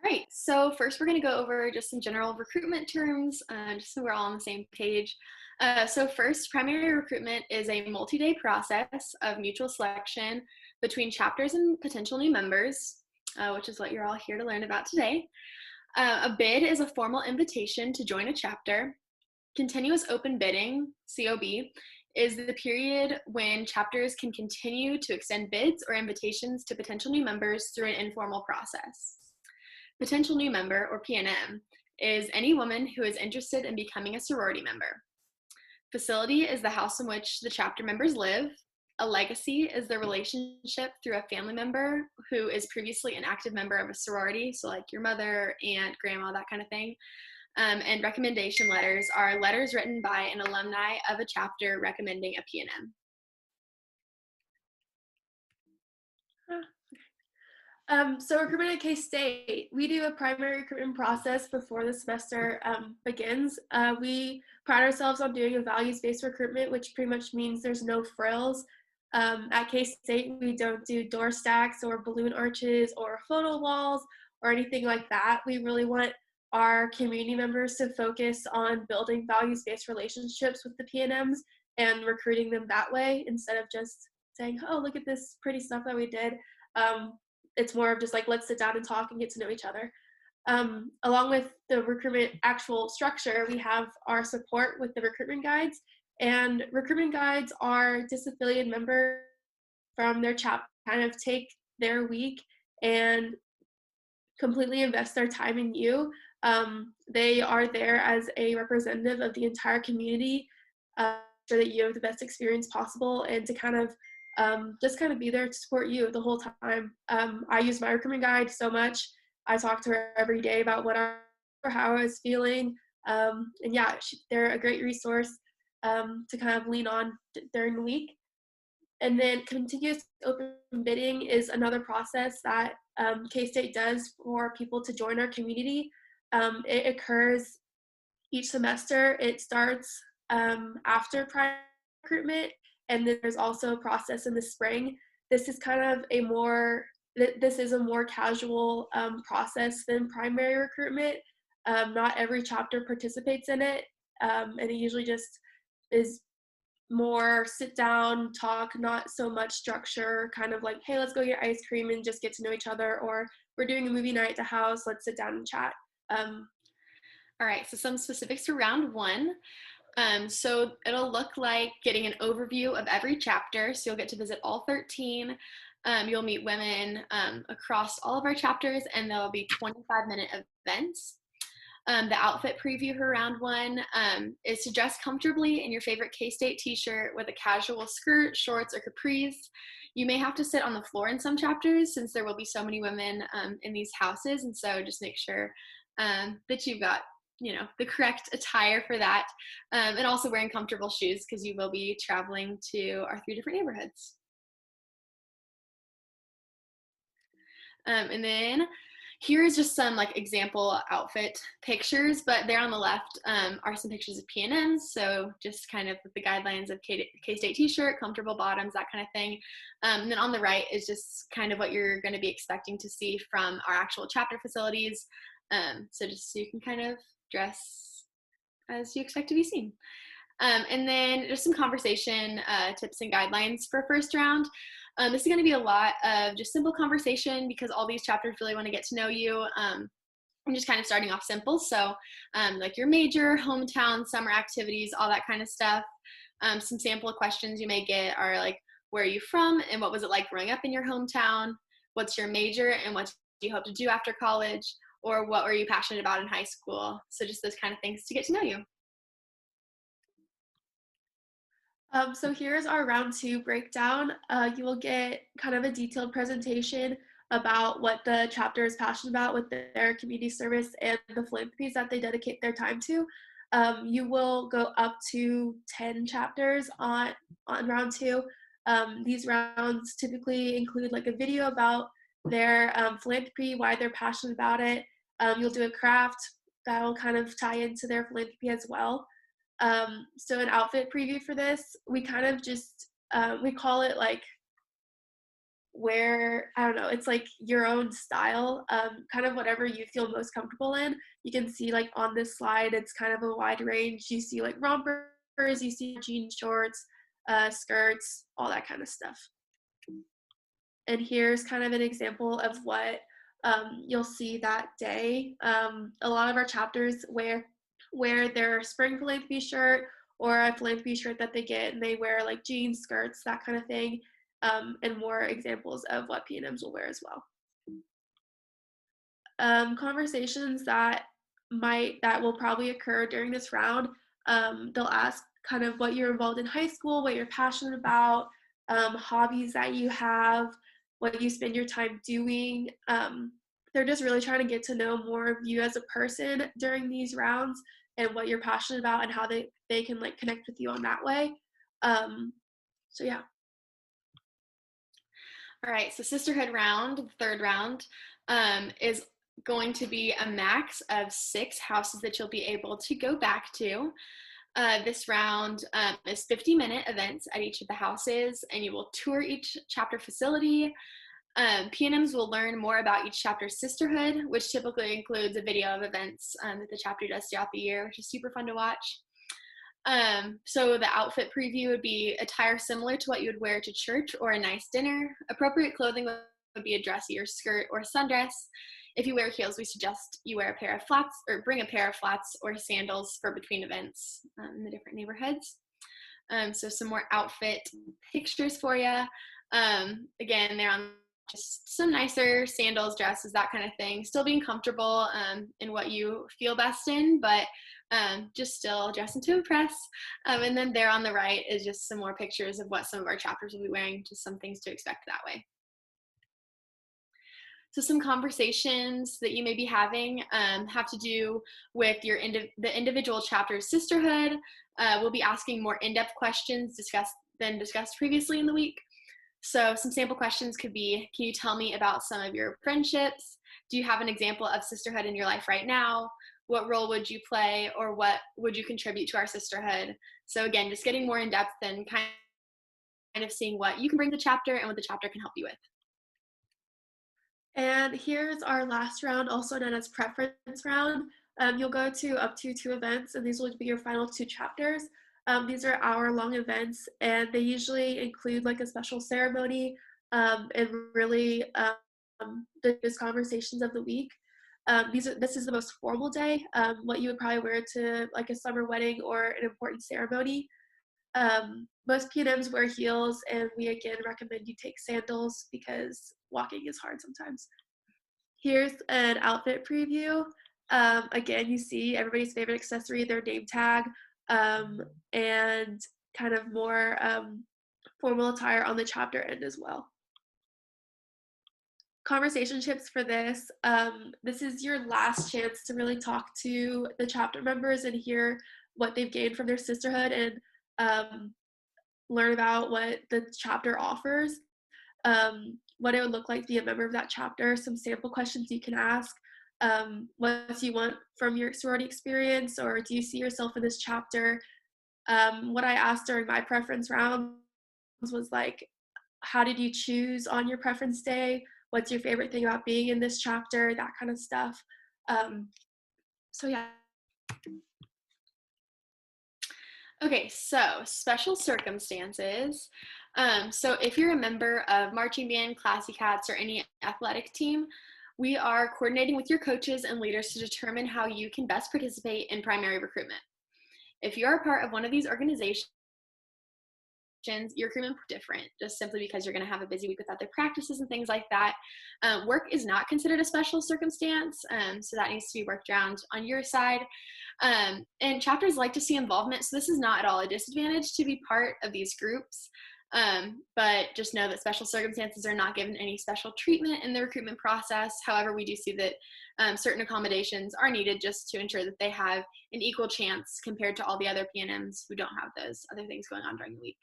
Right, so first we're going to go over just some general recruitment terms, just so we're all on the same page. So first, primary recruitment is a multi-day process of mutual selection between chapters and potential new members, which is what you're all here to learn about today. A bid is a formal invitation to join a chapter. Continuous open bidding, COB, is the period when chapters can continue to extend bids or invitations to potential new members through an informal process. Potential new member, or PNM, is any woman who is interested in becoming a sorority member. Facility is the house in which the chapter members live. A legacy is the relationship through a family member who is previously an active member of a sorority, so like your mother, aunt, grandma, that kind of thing. And recommendation letters are letters written by an alumni of a chapter recommending a PNM. So recruitment at K-State, we do a primary recruitment process before the semester begins. We pride ourselves on doing a values-based recruitment, which pretty much means there's no frills. At K-State, we don't do door stacks or balloon arches or photo walls or anything like that. We really want our community members to focus on building values-based relationships with the PNMs and recruiting them that way instead of just saying, oh, look at this pretty stuff that we did. It's more of just like, let's sit down and talk and get to know each other. Along with the recruitment actual structure, we have our support with the recruitment guides. And recruitment guides are disaffiliated members from their chapter, kind of take their week and completely invest their time in you. They are there as a representative of the entire community, so that you have the best experience possible and to kind of just kind of be there to support you the whole time. I use my recruitment guide so much. I talk to her every day about how I was feeling. And yeah, they're a great resource to kind of lean on during the week. And then continuous open bidding is another process that K-State does for people to join our community. It occurs each semester. It starts after primary recruitment, and then there's also a process in the spring. This is kind of this is a more casual process than primary recruitment. Not every chapter participates in it, and it usually just is more sit down, talk, not so much structure, kind of like, hey, let's go get ice cream and just get to know each other, or we're doing a movie night at the house, let's sit down and chat. All right, so some specifics for round one. So it'll look like getting an overview of every chapter. So you'll get to visit all 13. You'll meet women across all of our chapters, and there'll be 25-minute events. The outfit preview for round one is to dress comfortably in your favorite K-State t-shirt with a casual skirt, shorts, or capris. You may have to sit on the floor in some chapters since there will be so many women in these houses, and so just make sure that you've got the correct attire for that, and also wearing comfortable shoes because you will be traveling to our 3 different neighborhoods. And then here's just some like example outfit pictures, but there on the left are some pictures of PNMs. So just kind of with the guidelines of K-State t-shirt, comfortable bottoms, that kind of thing. And then on the right is just kind of what you're going to be expecting to see from our actual chapter facilities. So just so you can kind of dress as you expect to be seen. And then just some conversation tips and guidelines for first round. This is going to be a lot of just simple conversation because all these chapters really want to get to know you. I'm just kind of starting off simple. So like your major, hometown, summer activities, all that kind of stuff. Some sample questions you may get are like, where are you from and what was it like growing up in your hometown? What's your major and what do you hope to do after college? Or what were you passionate about in high school? So just those kind of things to get to know you. So here's our round 2 breakdown. You will get kind of a detailed presentation about what the chapter is passionate about with their community service and the philanthropies that they dedicate their time to. You will go up to 10 chapters on round 2. These rounds typically include like a video about their philanthropy, why they're passionate about it. You'll do a craft that will kind of tie into their philanthropy as well. So an outfit preview for this, we kind of just, we call it like where, I don't know, it's like your own style, kind of whatever you feel most comfortable in. You can see like on this slide, it's kind of a wide range. You see like rompers, you see jean shorts, skirts, all that kind of stuff. And here's kind of an example of what you'll see that day. A lot of our chapters wear their spring philanthropy shirt or a philanthropy shirt that they get, and they wear like jeans, skirts, that kind of thing, and more examples of what P&Ms will wear as well. Conversations that will probably occur during this round, they'll ask kind of what you're involved in high school, what you're passionate about, hobbies that you have, what you spend your time doing. They're just really trying to get to know more of you as a person during these rounds and what you're passionate about and how they can like connect with you on that way. So yeah. All right, so Sisterhood Round, the third round, is going to be a max of 6 houses that you'll be able to go back to. This round is 50-minute events at each of the houses, and you will tour each chapter facility. P&Ms will learn more about each chapter's sisterhood, which typically includes a video of events that the chapter does throughout the year, which is super fun to watch. So the outfit preview would be attire similar to what you would wear to church or a nice dinner. Appropriate clothing would be a dressier skirt or sundress. If you wear heels, we suggest you wear a pair of flats or bring a pair of flats or sandals for between events in the different neighborhoods. So some more outfit pictures for you. Again, they're on just some nicer sandals, dresses, that kind of thing. Still being comfortable in what you feel best in, but just still dressing to impress. And then there on the right is just some more pictures of what some of our chapters will be wearing, just some things to expect that way. So some conversations that you may be having have to do with the individual chapter's sisterhood. We'll be asking more in-depth questions than discussed previously in the week. So some sample questions could be, can you tell me about some of your friendships? Do you have an example of sisterhood in your life right now? What role would you play, or what would you contribute to our sisterhood? So again, just getting more in depth and kind of seeing what you can bring to the chapter and what the chapter can help you with. And here's our last round, also known as preference round. You'll go to up to 2 events, and these will be your final 2 chapters. These are hour-long events, and they usually include like a special ceremony and really the biggest conversations of the week. This is the most formal day, what you would probably wear to like a summer wedding or an important ceremony. Most P&Ms wear heels, and we again recommend you take sandals because walking is hard sometimes. Here's an outfit preview. Again, you see everybody's favorite accessory, their name tag, and kind of more formal attire on the chapter end as well. Conversation tips for this. This is your last chance to really talk to the chapter members and hear what they've gained from their sisterhood and learn about what the chapter offers, what it would look like to be a member of that chapter, some sample questions you can ask, what do you want from your sorority experience, or do you see yourself in this chapter? What I asked during my preference rounds was like, how did you choose on your preference day? What's your favorite thing about being in this chapter? That kind of stuff. So yeah. Okay, so special circumstances. So if you're a member of marching band, Classy Cats, or any athletic team, we are coordinating with your coaches and leaders to determine how you can best participate in primary recruitment. If you're a part of one of these organizations, your recruitment is different, just simply because you're going to have a busy week with other practices and things like that. Work is not considered a special circumstance, so that needs to be worked around on your side. And chapters like to see involvement, so this is not at all a disadvantage to be part of these groups. But just know that special circumstances are not given any special treatment in the recruitment process. However, we do see that certain accommodations are needed just to ensure that they have an equal chance compared to all the other P&Ms who don't have those other things going on during the week.